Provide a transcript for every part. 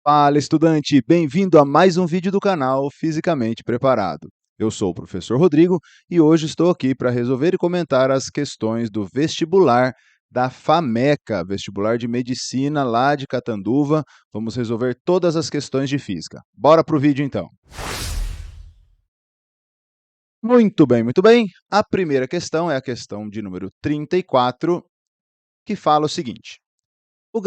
Fala, estudante! Bem-vindo a mais um vídeo do canal Fisicamente Preparado. Eu sou o professor Rodrigo e hoje estou aqui para resolver e comentar as questões do vestibular da FAMECA, vestibular de medicina lá de Catanduva. Vamos resolver todas as questões de física. Bora para o vídeo então. Muito bem, muito bem. A primeira questão é a questão de número 34, que fala o seguinte: no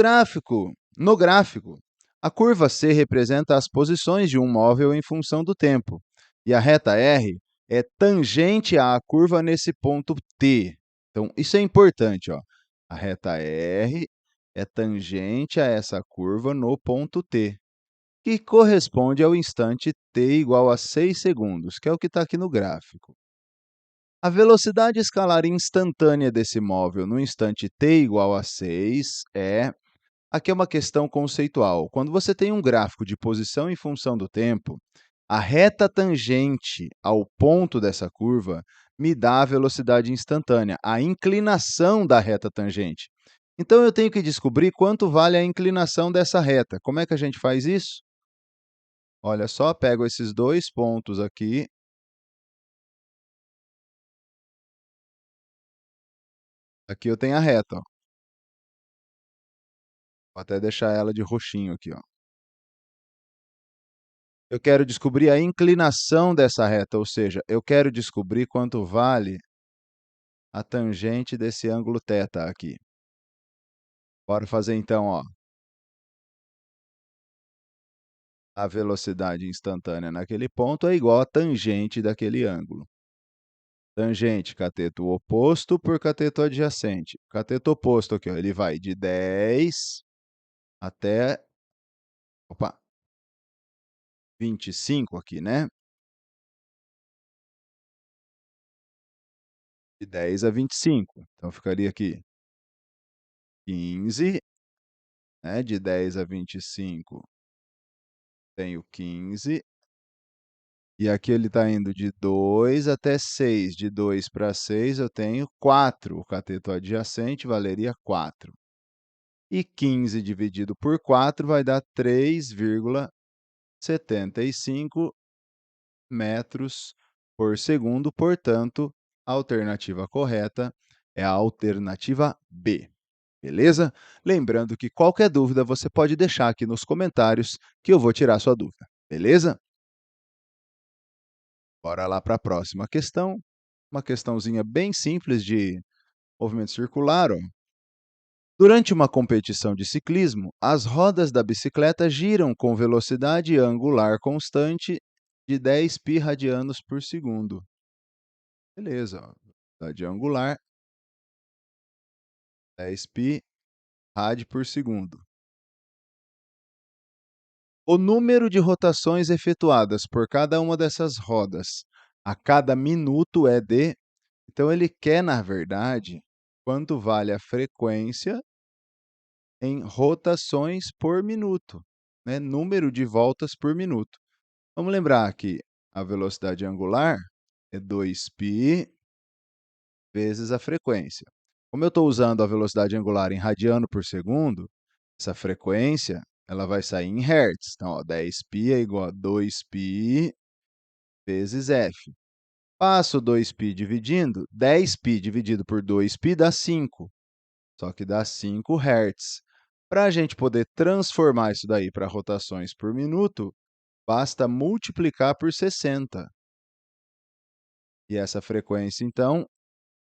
gráfico, a curva C representa as posições de um móvel em função do tempo, e a reta R é tangente à curva nesse ponto T. Então, isso é importante, ó. A reta R é tangente a essa curva no ponto T, que corresponde ao instante T igual a 6 segundos, que é o que está aqui no gráfico. A velocidade escalar instantânea desse móvel no instante T igual a 6 é... Aqui é uma questão conceitual. Quando você tem um gráfico de posição em função do tempo, a reta tangente ao ponto dessa curva me dá a velocidade instantânea, a inclinação da reta tangente. Então, eu tenho que descobrir quanto vale a inclinação dessa reta. Como é que a gente faz isso? Olha só, pego esses dois pontos aqui. Aqui eu tenho a reta, ó. Vou até deixar ela de roxinho aqui, ó. Eu quero descobrir a inclinação dessa reta, ou seja, eu quero descobrir quanto vale a tangente desse ângulo θ aqui. Bora fazer então, ó. A velocidade instantânea naquele ponto é igual à tangente daquele ângulo. Tangente, cateto oposto por cateto adjacente. Cateto oposto aqui, ó, ele vai de 10 até, opa, 25 aqui, né? De 10 a 25. Então, ficaria aqui 15, né? De 10 a 25, tenho 15. E aqui ele está indo de 2 até 6. De 2 para 6, eu tenho 4. O cateto adjacente valeria 4. E 15 dividido por 4 vai dar 3,75 metros por segundo. Portanto, a alternativa correta é a alternativa B. Beleza? Lembrando que qualquer dúvida você pode deixar aqui nos comentários que eu vou tirar sua dúvida. Beleza? Bora lá para a próxima questão. Uma questãozinha bem simples de movimento circular. Ó. Durante uma competição de ciclismo, as rodas da bicicleta giram com velocidade angular constante de 10 π radianos por segundo. Beleza, ó. Velocidade angular, 10 π rad por segundo. O número de rotações efetuadas por cada uma dessas rodas a cada minuto é de... Então, ele quer, na verdade, quanto vale a frequência em rotações por minuto, né? Número de voltas por minuto. Vamos lembrar que a velocidade angular é 2π vezes a frequência. Como eu estou usando a velocidade angular em radiano por segundo, essa frequência ela vai sair em hertz. Então, ó, 10π é igual a 2π vezes f. Passo 2π dividindo, 10π dividido por 2π dá 5. Só que dá 5 Hz. Para a gente poder transformar isso daí para rotações por minuto, basta multiplicar por 60. E essa frequência, então,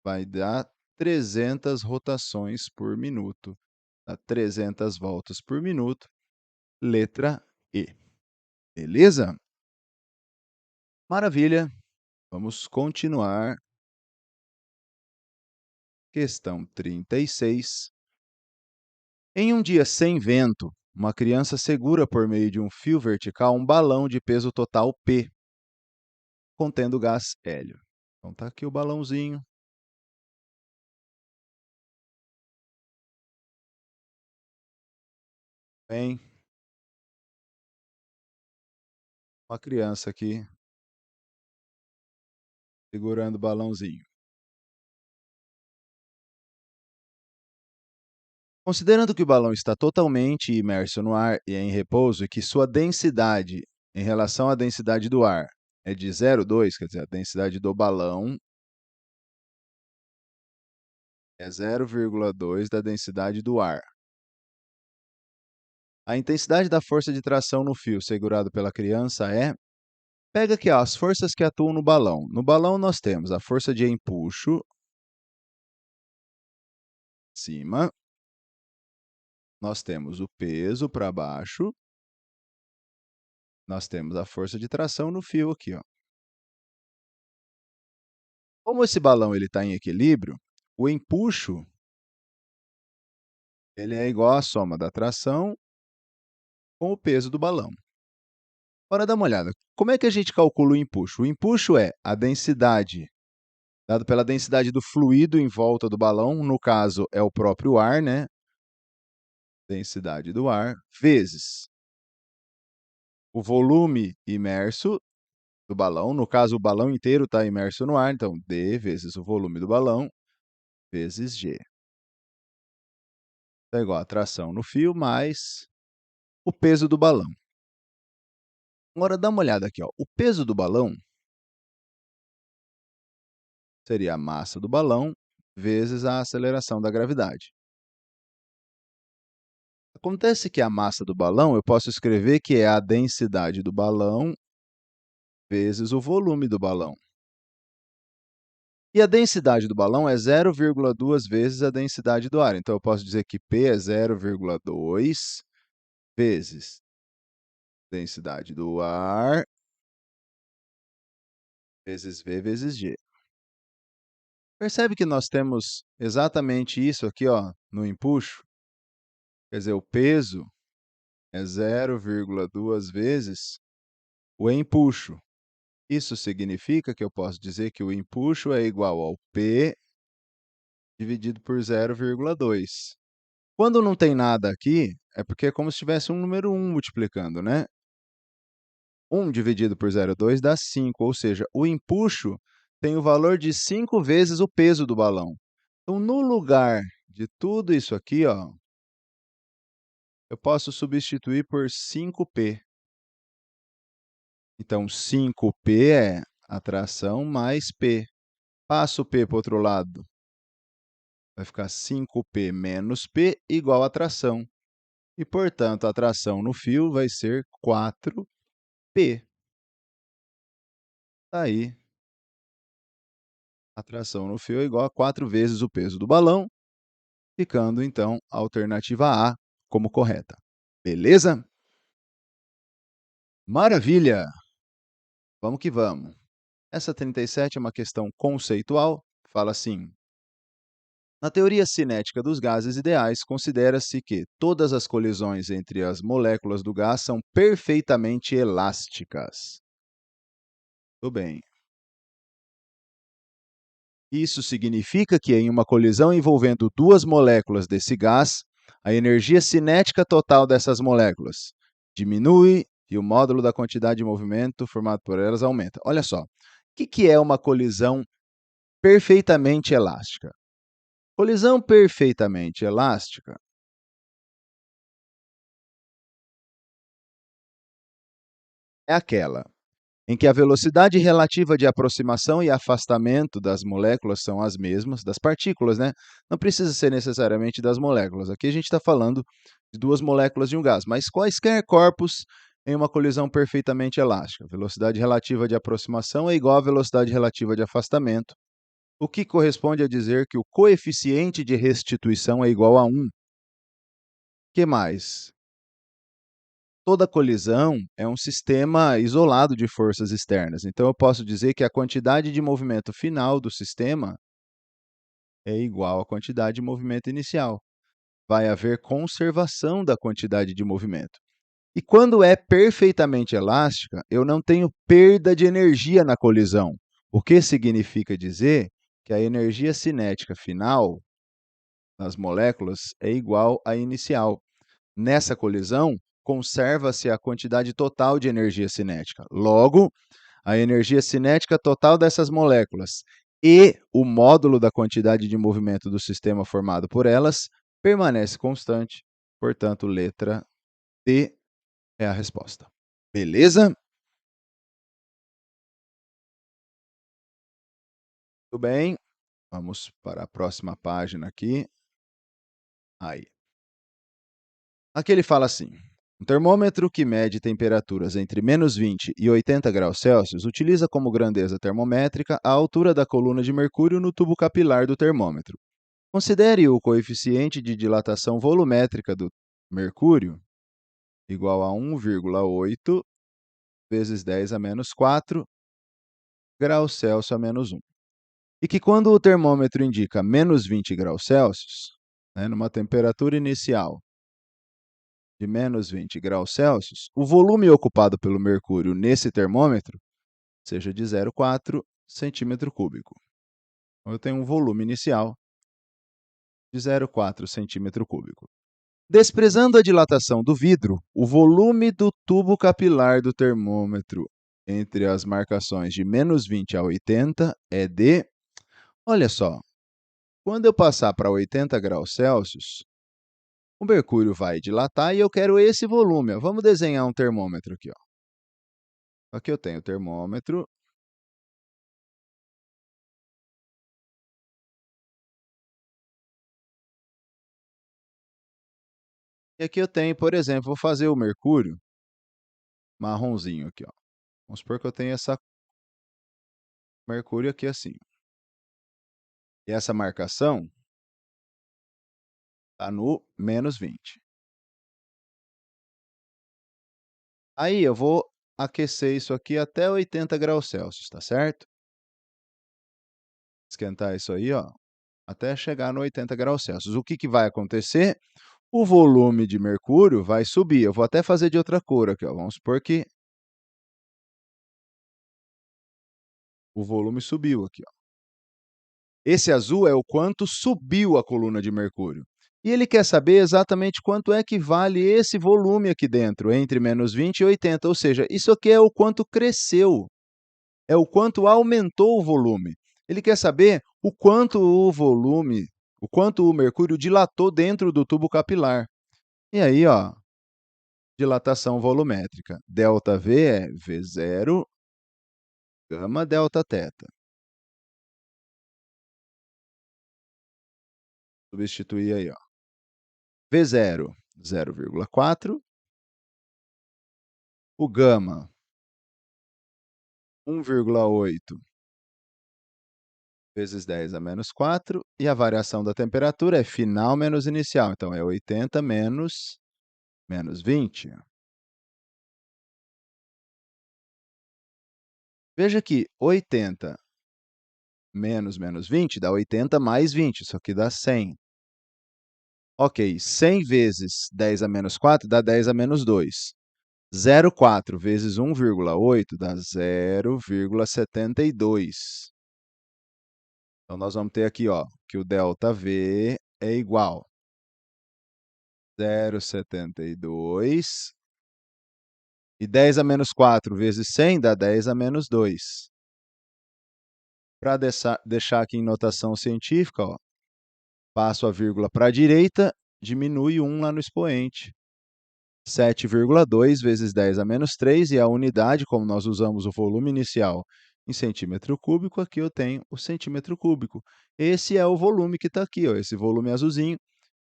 vai dar 300 rotações por minuto. Dá 300 voltas por minuto, letra E. Beleza? Maravilha. Vamos continuar. Questão 36. Em um dia sem vento, uma criança segura por meio de um fio vertical um balão de peso total P, contendo gás hélio. Então, está aqui o balãozinho. Bem, uma criança aqui segurando o balãozinho. Considerando que o balão está totalmente imerso no ar e em repouso e que sua densidade em relação à densidade do ar é de 0,2, quer dizer, a densidade do balão é 0,2 da densidade do ar. A intensidade da força de tração no fio segurado pela criança é... Pega aqui ó, as forças que atuam no balão. No balão nós temos a força de empuxo, cima, nós temos o peso para baixo, nós temos a força de tração no fio aqui, ó. Como esse balão ele está em equilíbrio, o empuxo ele é igual à soma da tração com o peso do balão. Bora dar uma olhada. Como é que a gente calcula o empuxo? O empuxo é a densidade, dado pela densidade do fluido em volta do balão, no caso é o próprio ar, né? Densidade do ar, vezes o volume imerso do balão, no caso o balão inteiro está imerso no ar, então D vezes o volume do balão, vezes G. É igual a tração no fio mais o peso do balão. Agora dá uma olhada aqui, ó. O peso do balão seria a massa do balão vezes a aceleração da gravidade. Acontece que a massa do balão, eu posso escrever que é a densidade do balão vezes o volume do balão. E a densidade do balão é 0,2 vezes a densidade do ar. Então, eu posso dizer que P é 0,2 vezes densidade do ar vezes V vezes G. Percebe que nós temos exatamente isso aqui ó, no empuxo? Quer dizer, o peso é 0,2 vezes o empuxo. Isso significa que eu posso dizer que o empuxo é igual ao P dividido por 0,2. Quando não tem nada aqui, é porque é como se tivesse um número 1 multiplicando, né? 1 dividido por 0,2 dá 5, ou seja, o empuxo tem o valor de 5 vezes o peso do balão. Então, no lugar de tudo isso aqui, ó, eu posso substituir por 5P. Então, 5P é atração mais P. Passa o P para o outro lado. Vai ficar 5P menos P igual a atração. E, portanto, a atração no fio vai ser 4P. Aí, a tração no fio é igual a 4 vezes o peso do balão, ficando, então, a alternativa A como correta. Beleza? Maravilha! Vamos que vamos. Essa 37 é uma questão conceitual. Fala assim: na teoria cinética dos gases ideais, considera-se que todas as colisões entre as moléculas do gás são perfeitamente elásticas. Tudo bem. Isso significa que, em uma colisão envolvendo duas moléculas desse gás, a energia cinética total dessas moléculas diminui e o módulo da quantidade de movimento formado por elas aumenta. Olha só, o que é uma colisão perfeitamente elástica? Colisão perfeitamente elástica é aquela em que a velocidade relativa de aproximação e afastamento das moléculas são as mesmas, das partículas, né? Não precisa ser necessariamente das moléculas. Aqui a gente está falando de duas moléculas de um gás, mas quaisquer corpos em uma colisão perfeitamente elástica. A velocidade relativa de aproximação é igual à velocidade relativa de afastamento, o que corresponde a dizer que o coeficiente de restituição é igual a 1. O que mais? Toda colisão é um sistema isolado de forças externas. Então, eu posso dizer que a quantidade de movimento final do sistema é igual à quantidade de movimento inicial. Vai haver conservação da quantidade de movimento. E quando é perfeitamente elástica, eu não tenho perda de energia na colisão, o que significa dizer que a energia cinética final das moléculas é igual à inicial. Nessa colisão, conserva-se a quantidade total de energia cinética. Logo, a energia cinética total dessas moléculas e o módulo da quantidade de movimento do sistema formado por elas permanece constante, portanto, letra D é a resposta. Beleza? Tudo bem. Vamos para a próxima página aqui. Aí. Aqui ele fala assim: um termômetro que mede temperaturas entre -20 e 80 graus Celsius utiliza como grandeza termométrica a altura da coluna de mercúrio no tubo capilar do termômetro. Considere o coeficiente de dilatação volumétrica do mercúrio igual a 1,8 vezes 10 a menos 4 graus Celsius a menos 1. E que quando o termômetro indica -20 graus Celsius, né, numa temperatura inicial de -20 graus Celsius, o volume ocupado pelo mercúrio nesse termômetro seja de 0,4 centímetro cúbico. Então, eu tenho um volume inicial de 0,4 centímetro cúbico. Desprezando a dilatação do vidro, o volume do tubo capilar do termômetro entre as marcações de -20 a 80 é de... Olha só, quando eu passar para 80 graus Celsius, o mercúrio vai dilatar e eu quero esse volume. Ó. Vamos desenhar um termômetro aqui. Ó. Aqui eu tenho o termômetro. E aqui eu tenho, por exemplo, vou fazer o mercúrio marronzinho aqui. Ó. Vamos supor que eu tenho essa mercúrio aqui assim. E essa marcação está no -20. Aí eu vou aquecer isso aqui até 80 graus Celsius, tá certo? Esquentar isso aí, ó, até chegar no 80 graus Celsius. O que, que vai acontecer? O volume de mercúrio vai subir. Eu vou até fazer de outra cor aqui, ó. Vamos supor que o volume subiu aqui, ó. Esse azul é o quanto subiu a coluna de mercúrio. E ele quer saber exatamente quanto é que vale esse volume aqui dentro, entre -20 e 80, ou seja, isso aqui é o quanto cresceu, é o quanto aumentou o volume. Ele quer saber o quanto o volume, o quanto o mercúrio dilatou dentro do tubo capilar. E aí, ó, dilatação volumétrica. ΔV é V0 gama delta θ. Substituir aí, ó. V0, 0,4. O gama, 1,8 vezes 10 a menos 4. E a variação da temperatura é final menos inicial. Então, é 80 menos 20. Veja que 80 menos 20 dá 80 mais 20. Isso aqui dá 100. Ok, 100 vezes 10 a menos 4 dá 10 a menos 2. 0,4 vezes 1,8 dá 0,72. Então, nós vamos ter aqui, ó, que o ΔV é igual a 0,72 e 10 a menos 4 vezes 100 dá 10 a menos 2. Para deixar aqui em notação científica, ó, passo a vírgula para a direita, diminui 1 lá no expoente. 7,2 vezes 10 a menos 3, e a unidade, como nós usamos o volume inicial em centímetro cúbico, aqui eu tenho o centímetro cúbico. Esse é o volume que está aqui, ó, esse volume azulzinho,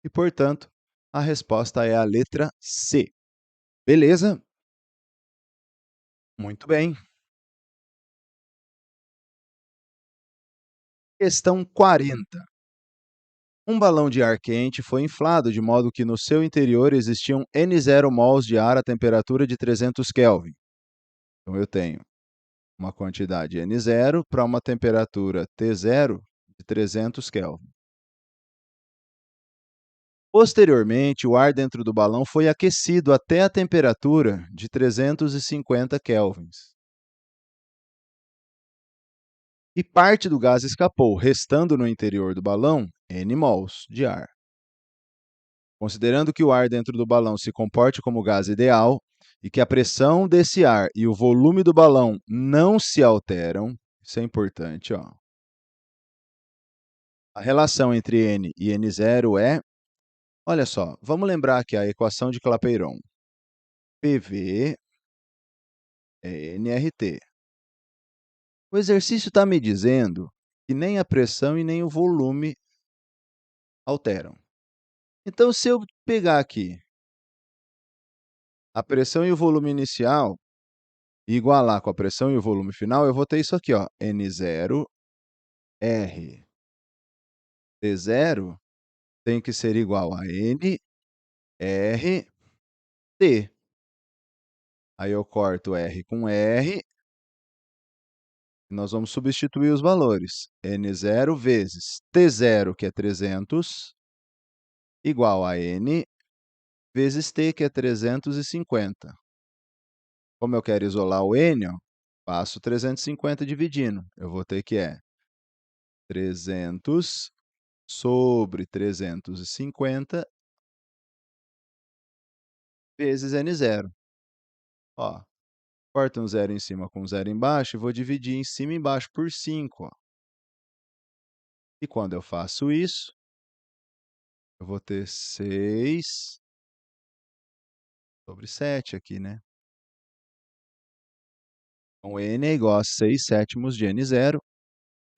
e, portanto, a resposta é a letra C. Beleza? Muito bem. Questão 40. Um balão de ar quente foi inflado de modo que no seu interior existiam N0 mols de ar a temperatura de 300 Kelvin. Então, eu tenho uma quantidade N0 para uma temperatura T0 de 300 Kelvin. Posteriormente, o ar dentro do balão foi aquecido até a temperatura de 350 kelvins. E parte do gás escapou, restando no interior do balão N mols de ar. Considerando que o ar dentro do balão se comporte como gás ideal e que a pressão desse ar e o volume do balão não se alteram, isso é importante, ó. A relação entre N e N0 é Olha só, vamos lembrar aqui a equação de Clapeyron. PV é nRT. O exercício está me dizendo que nem a pressão e nem o volume alteram. Então, se eu pegar aqui a pressão e o volume inicial e igualar com a pressão e o volume final, eu vou ter isso aqui, ó, N0 R. T0 tem que ser igual a N R T. Aí eu corto R com R e nós vamos substituir os valores. N0 vezes T0, que é 300, igual a N vezes T, que é 350. Como eu quero isolar o N, ó, passo 350 dividindo. Eu vou ter que 300 sobre 350 vezes N0. Ó, corta um zero em cima com um zero embaixo e vou dividir em cima e embaixo por 5. Ó. E quando eu faço isso, eu vou ter 6 sobre 7 aqui, né? Então, N é igual a 6 sétimos de N0,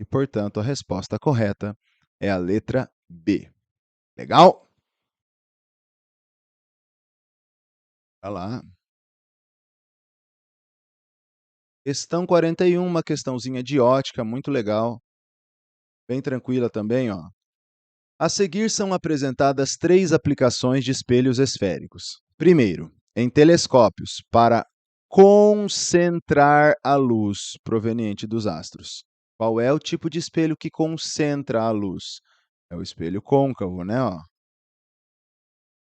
e, portanto, a resposta correta é a letra B. Legal? Olha lá. Questão 41, uma questãozinha de ótica, muito legal. Bem tranquila também, ó. A seguir são apresentadas 3 aplicações de espelhos esféricos. Primeiro, em telescópios, para concentrar a luz proveniente dos astros. Qual é o tipo de espelho que concentra a luz? É o espelho côncavo, né? Ó.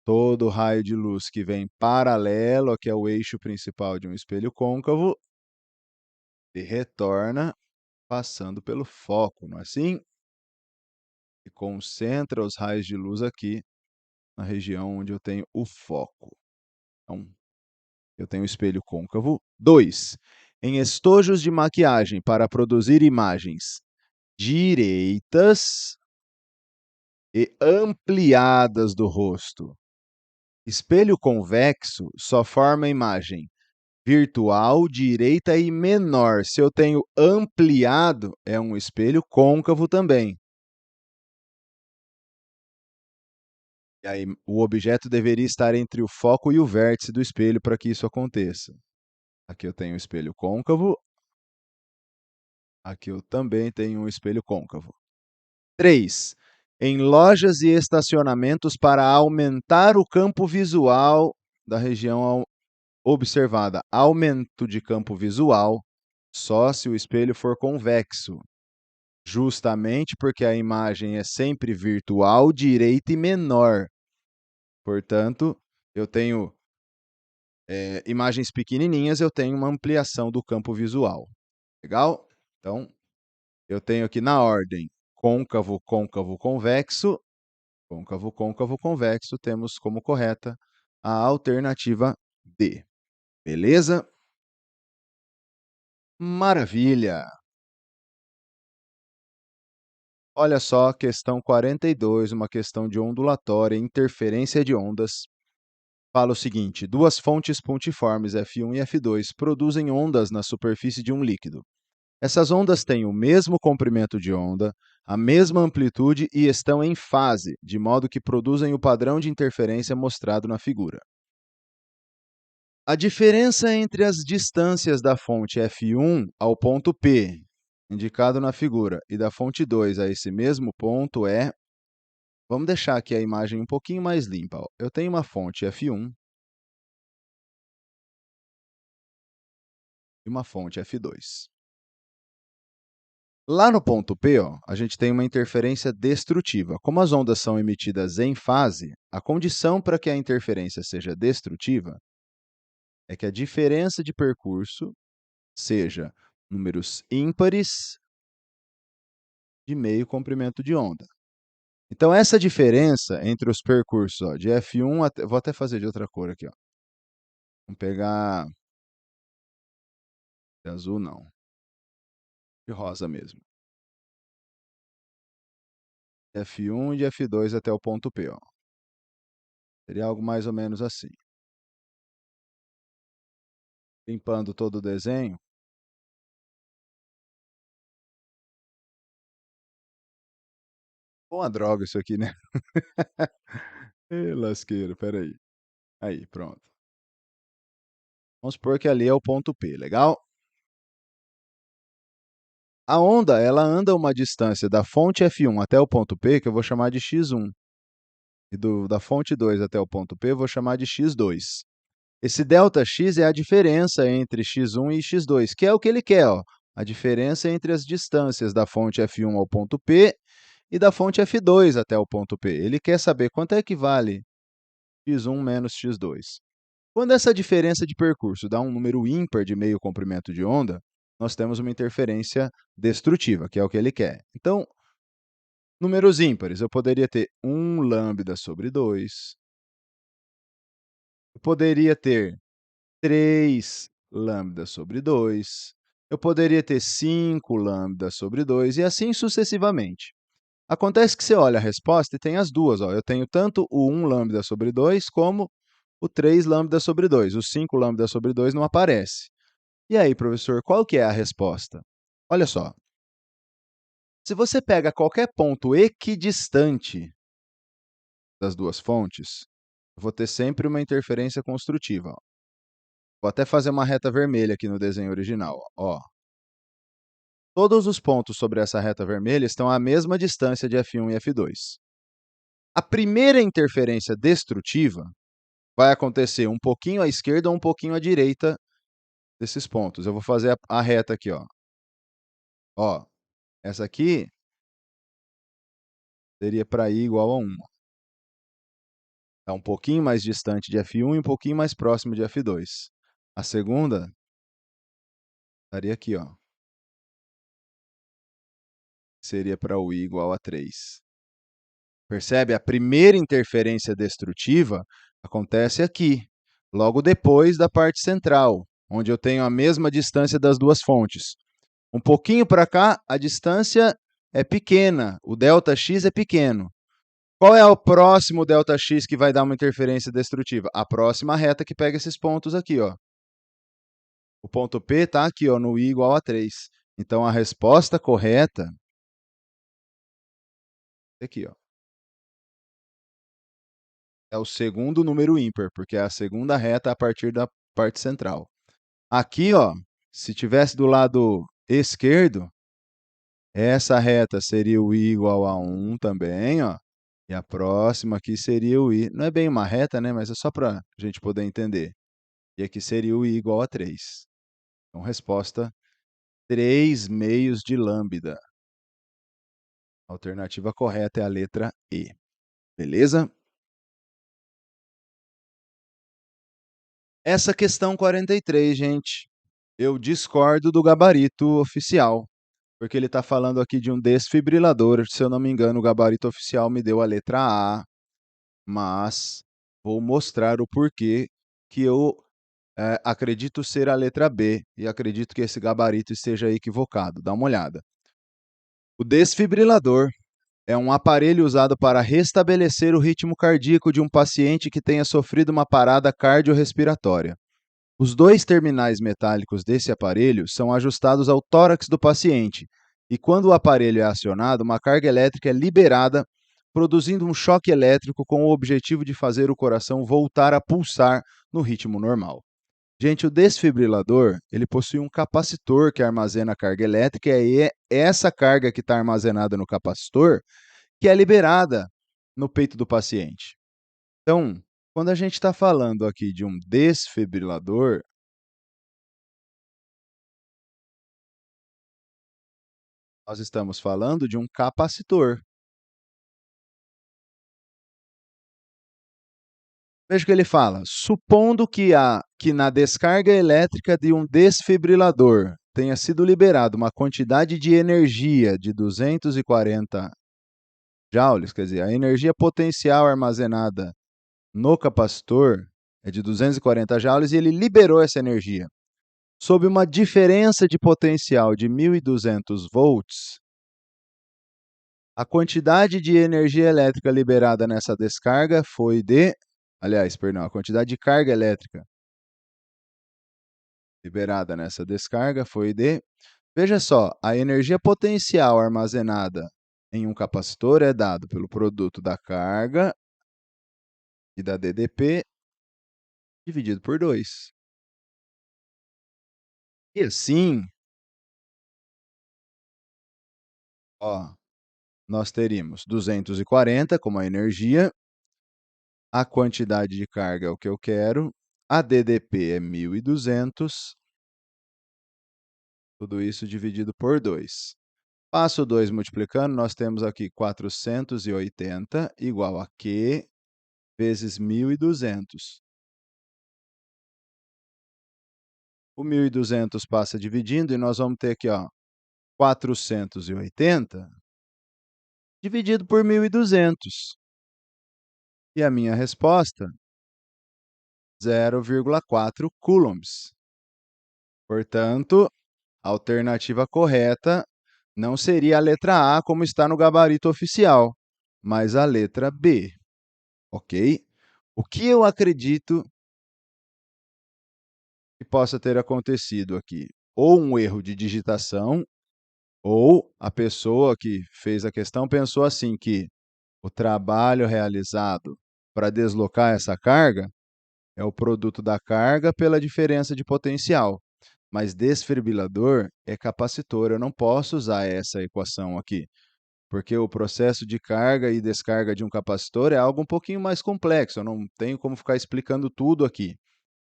Todo raio de luz que vem paralelo, que é o eixo principal de um espelho côncavo, e retorna passando pelo foco, não é assim? E concentra os raios de luz aqui na região onde eu tenho o foco. Então, eu tenho o espelho côncavo. 2. Em estojos de maquiagem para produzir imagens direitas e ampliadas do rosto. Espelho convexo só forma imagem virtual, direita e menor. Se eu tenho ampliado, é um espelho côncavo também. E aí, o objeto deveria estar entre o foco e o vértice do espelho para que isso aconteça. Aqui eu tenho um espelho côncavo. Aqui eu também tenho um espelho côncavo. 3. Em lojas e estacionamentos para aumentar o campo visual da região observada. Aumento de campo visual só se o espelho for convexo. Justamente porque a imagem é sempre virtual, direita e menor. Portanto, eu tenho imagens pequenininhas, eu tenho uma ampliação do campo visual. Legal? Então, eu tenho aqui na ordem côncavo, côncavo, convexo. Côncavo, côncavo, convexo. Temos como correta a alternativa D. Beleza? Maravilha! Olha só, questão 42, uma questão de ondulatória, interferência de ondas. Fala o seguinte: duas fontes pontiformes F1 e F2 produzem ondas na superfície de um líquido. Essas ondas têm o mesmo comprimento de onda, a mesma amplitude e estão em fase, de modo que produzem o padrão de interferência mostrado na figura. A diferença entre as distâncias da fonte F1 ao ponto P, indicado na figura, e da fonte 2 a esse mesmo ponto é... Vamos deixar aqui a imagem um pouquinho mais limpa. Ó. Eu tenho uma fonte F1 e uma fonte F2. Lá no ponto P, ó, a gente tem uma interferência destrutiva. Como as ondas são emitidas em fase, a condição para que a interferência seja destrutiva é que a diferença de percurso seja números ímpares de meio comprimento de onda. Então, essa diferença entre os percursos ó, de F1 até... Vou até fazer de outra cor aqui. Ó. Vamos pegar... De azul, não. De rosa mesmo. F1 e de F2 até o ponto P. Ó. Seria algo mais ou menos assim. Limpando todo o desenho. Uma droga isso aqui, né? Ê, lasqueira, espera aí. Aí, pronto. Vamos supor que ali é o ponto P, legal? A onda, ela anda uma distância da fonte F1 até o ponto P, que eu vou chamar de x1, e da fonte 2 até o ponto P, eu vou chamar de x2. Esse ΔX é a diferença entre x1 e x2, que é o que ele quer, ó, a diferença entre as distâncias da fonte F1 ao ponto P e da fonte F2 até o ponto P. Ele quer saber quanto é que vale x1 menos x2. Quando essa diferença de percurso dá um número ímpar de meio comprimento de onda, nós temos uma interferência destrutiva, que é o que ele quer. Então, números ímpares, eu poderia ter 1 lambda sobre 2, eu poderia ter 3 lambda sobre 2, eu poderia ter 5 lambda sobre 2 e assim sucessivamente. Acontece que você olha a resposta e tem as duas. Ó. Eu tenho tanto o 1 lambda sobre 2 como o 3 lambda sobre 2. O 5 lambda sobre 2 não aparece. E aí, professor, qual que é a resposta? Olha só. Se você pega qualquer ponto equidistante das duas fontes, eu vou ter sempre uma interferência construtiva. Ó. Vou até fazer uma reta vermelha aqui no desenho original. Ó. Todos os pontos sobre essa reta vermelha estão à mesma distância de F1 e F2. A primeira interferência destrutiva vai acontecer um pouquinho à esquerda ou um pouquinho à direita desses pontos. Eu vou fazer a reta aqui, ó. Ó, essa aqui seria para I igual a 1. É um pouquinho mais distante de F1 e um pouquinho mais próximo de F2. A segunda estaria aqui, ó. Seria para o I igual a 3. Percebe? A primeira interferência destrutiva acontece aqui, logo depois da parte central, onde eu tenho a mesma distância das duas fontes. Um pouquinho para cá, a distância é pequena, o ΔX é pequeno. Qual é o próximo ΔX que vai dar uma interferência destrutiva? A próxima reta que pega esses pontos aqui, ó. O ponto P está aqui, ó, no I igual a 3. Então, a resposta correta é aqui, ó. É o segundo número ímpar, porque é a segunda reta a partir da parte central. Aqui, ó, se tivesse do lado esquerdo, essa reta seria o I igual a 1 também, ó. E a próxima aqui seria o I. Não é bem uma reta, né? Mas é só para a gente poder entender. E aqui seria o I igual a 3. Então, resposta 3 meios de lambda. A alternativa correta é a letra E. Beleza? Essa questão 43, gente, eu discordo do gabarito oficial, porque ele está falando aqui de um desfibrilador. Se eu não me engano, o gabarito oficial me deu a letra A, mas vou mostrar o porquê que eu acredito ser a letra B e acredito que esse gabarito esteja equivocado. Dá uma olhada. O desfibrilador é um aparelho usado para restabelecer o ritmo cardíaco de um paciente que tenha sofrido uma parada cardiorrespiratória. Os dois terminais metálicos desse aparelho são ajustados ao tórax do paciente, e quando o aparelho é acionado, uma carga elétrica é liberada, produzindo um choque elétrico com o objetivo de fazer o coração voltar a pulsar no ritmo normal. Gente, o desfibrilador, ele possui um capacitor que armazena a carga elétrica, e é essa carga que está armazenada no capacitor que é liberada no peito do paciente. Então, quando a gente está falando aqui de um desfibrilador, nós estamos falando de um capacitor. Veja o que ele fala. Supondo que na descarga elétrica de um desfibrilador tenha sido liberada uma quantidade de energia de 240 joules, quer dizer, a energia potencial armazenada no capacitor é de 240 joules e ele liberou essa energia. Sob uma diferença de potencial de 1.200 volts, a quantidade de energia elétrica liberada nessa descarga foi de aliás, perdão, a quantidade de carga elétrica liberada nessa descarga foi de, veja só, a energia potencial armazenada em um capacitor é dado pelo produto da carga e da DDP dividido por 2. E assim, ó, nós teríamos 240 como a energia, a quantidade de carga é o que eu quero, a DDP é 1.200, tudo isso dividido por 2. Passo 2 multiplicando, nós temos aqui 480 igual a Q vezes 1.200. O 1.200 passa dividindo e nós vamos ter aqui, ó, 480 dividido por 1.200. E a minha resposta, 0,4 coulombs. Portanto, a alternativa correta não seria a letra A, como está no gabarito oficial, mas a letra B, ok? O que eu acredito que possa ter acontecido aqui? Ou um erro de digitação, ou a pessoa que fez a questão pensou assim, que o trabalho realizado para deslocar essa carga é o produto da carga pela diferença de potencial. Mas desfibrilador é capacitor, eu não posso usar essa equação aqui, porque o processo de carga e descarga de um capacitor é algo um pouquinho mais complexo, eu não tenho como ficar explicando tudo aqui.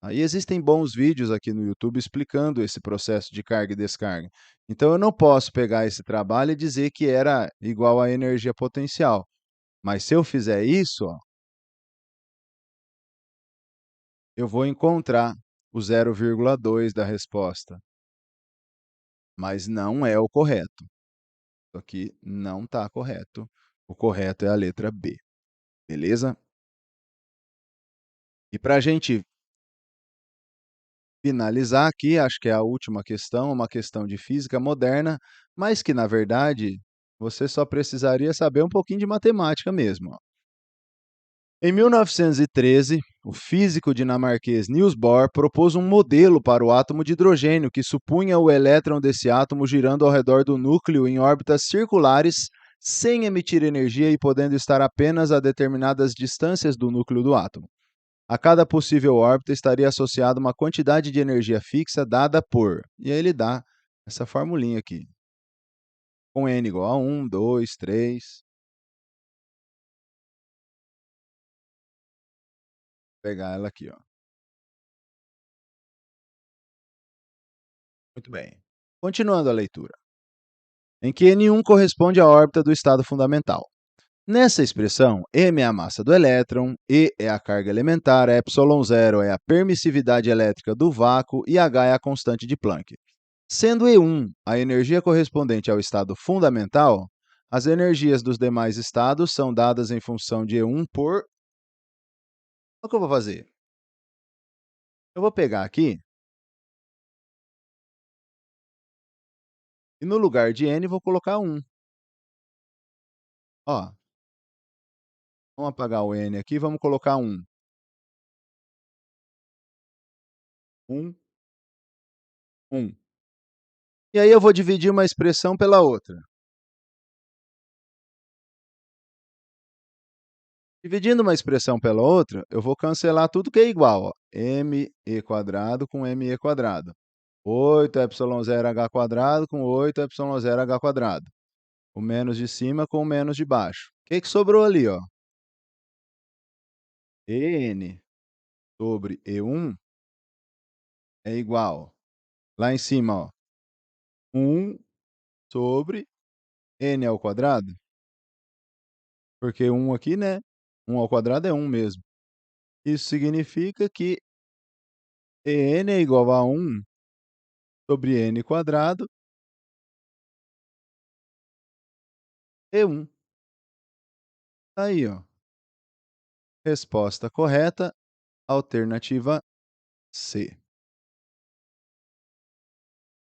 Aí existem bons vídeos aqui no YouTube explicando esse processo de carga e descarga. Então eu não posso pegar esse trabalho e dizer que era igual à energia potencial. Mas se eu fizer isso, ó, eu vou encontrar o 0,2 da resposta, mas não é o correto. Isso aqui não está correto. O correto é a letra B, beleza? E para a gente finalizar aqui, acho que é a última questão, uma questão de física moderna, mas que, na verdade, você só precisaria saber um pouquinho de matemática mesmo, ó. Em 1913, o físico dinamarquês Niels Bohr propôs um modelo para o átomo de hidrogênio que supunha o elétron desse átomo girando ao redor do núcleo em órbitas circulares, sem emitir energia e podendo estar apenas a determinadas distâncias do núcleo do átomo. A cada possível órbita estaria associada uma quantidade de energia fixa dada por... E aí ele dá essa formulinha aqui, com n igual a 1, 2, 3. Vou pegar ela aqui, ó. Muito bem. Continuando a leitura, em que N1 corresponde à órbita do estado fundamental. Nessa expressão, m é a massa do elétron, E é a carga elementar, ε0 é a permissividade elétrica do vácuo e H é a constante de Planck. Sendo E1 a energia correspondente ao estado fundamental, as energias dos demais estados são dadas em função de E1 por... O que eu vou fazer? Eu vou pegar aqui e no lugar de N vou colocar 1. Ó, vamos apagar o N aqui, vamos colocar 1. 1, 1. E aí eu vou dividir uma expressão pela outra. Dividindo uma expressão pela outra, eu vou cancelar tudo que é igual, ó. ME quadrado com ME quadrado. 8ε0h² com 8ε0h². O menos de cima com o menos de baixo. O que que sobrou ali, ó? EN sobre E1 é igual, lá em cima, ó, 1 sobre N ao quadrado, porque 1 aqui, né? 1 ao quadrado é 1 mesmo. Isso significa que EN é igual a 1 sobre N quadrado E1. Aí, ó. Resposta correta, alternativa C.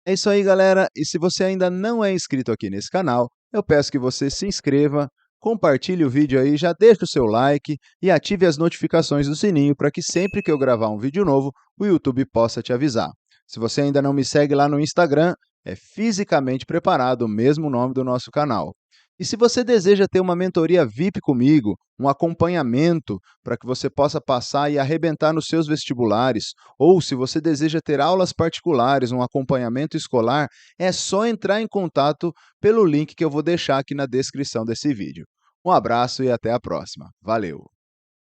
É isso aí, galera. E se você ainda não é inscrito aqui nesse canal, eu peço que você se inscreva, compartilhe o vídeo aí, já deixa o seu like e ative as notificações do sininho para que sempre que eu gravar um vídeo novo, o YouTube possa te avisar. Se você ainda não me segue lá no Instagram, é Fisicamente Preparado, o mesmo nome do nosso canal. E se você deseja ter uma mentoria VIP comigo, um acompanhamento para que você possa passar e arrebentar nos seus vestibulares, ou se você deseja ter aulas particulares, um acompanhamento escolar, é só entrar em contato pelo link que eu vou deixar aqui na descrição desse vídeo. Um abraço e até a próxima. Valeu!